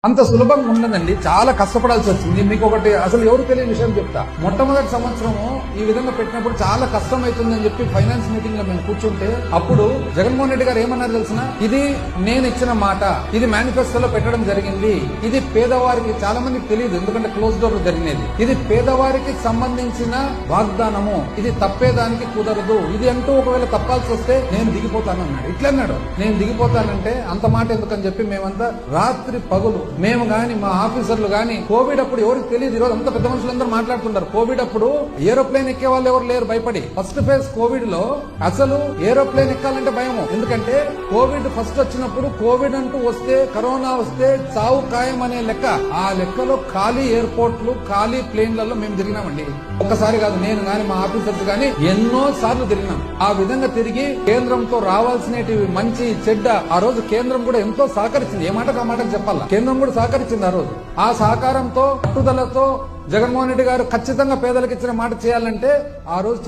అంత సులభంగా ఉండదండి, చాలా కష్టపడాల్సి వచ్చింది. మీకు ఒకటి అసలు ఎవరు తెలియని విషయం చెప్తా. మొట్టమొదటి సంవత్సరము ఈ విధంగా పెట్టినప్పుడు చాలా కష్టం అవుతుందని చెప్పి ఫైనాన్స్ మీటింగ్ లో మేము కూర్చుంటే అప్పుడు జగన్మోహన్ రెడ్డి గారు ఏమన్నారు తెలిసిన, ఇది నేను ఇచ్చిన మాట, ఇది మేనిఫెస్టోలో పెట్టడం జరిగింది, ఇది పేదవారికి, చాలా మందికి తెలియదు ఎందుకంటే క్లోజ్ డోర్ జరిగినది, ఇది పేదవారికి సంబంధించిన వాగ్దానము, ఇది తప్పేదానికి కుదరదు, ఇది అంటూ ఒకవేళ తప్పాల్సి వస్తే నేను దిగిపోతాను అన్నాడు. ఇట్లా అన్నాడు, నేను దిగిపోతానంటే అంత మాట ఎందుకని చెప్పి మేమంతా రాత్రి పగులు మేము గాని మా ఆఫీసర్లు గాని, కోవిడ్ అప్పుడు ఎవరికి తెలియదు, ఈరోజు అంత పెద్ద మనుషులందరూ మాట్లాడుతుంటారు, కోవిడ్ అప్పుడు ఏరోప్లేన్ ఎక్కే వాళ్ళు ఎవరు లేరు భయపడి. ఫస్ట్ ఫేజ్ కోవిడ్ లో అసలు ఏరోప్లేన్ ఎక్కాలంటే భయము, ఎందుకంటే కోవిడ్ ఫస్ట్ వచ్చినప్పుడు కోవిడ్ అంటూ వస్తే, కరోనా వస్తే చావు ఖాయం అనే లెక్క, ఆ లెక్కలో ఖాళీ ఎయిర్పోర్ట్లు, ఖాళీ ప్లేన్లలో మేము తిరిగినామండి. ఒక్కసారి కాదు, నేను గాని మా ఆఫీసర్స్ గాని ఎన్నో సార్లు తిరిగినాం. ఆ విధంగా తిరిగి కేంద్రంతో రావాల్సినవి మంచి చెడ్డ, ఆ రోజు కేంద్రం కూడా ఎంతో సహకరించింది, ఏ మాటకు ఆ మాటకు చెప్పాలా, కేంద్రం కూడా సహకరించింది ఆ రోజు. ఆ సహకారంతో, పట్టుదలతో జగన్మోహన్ రెడ్డి గారు ఖచ్చితంగా పేదలకు ఇచ్చిన మాట చేయాలంటే ఆ రోజు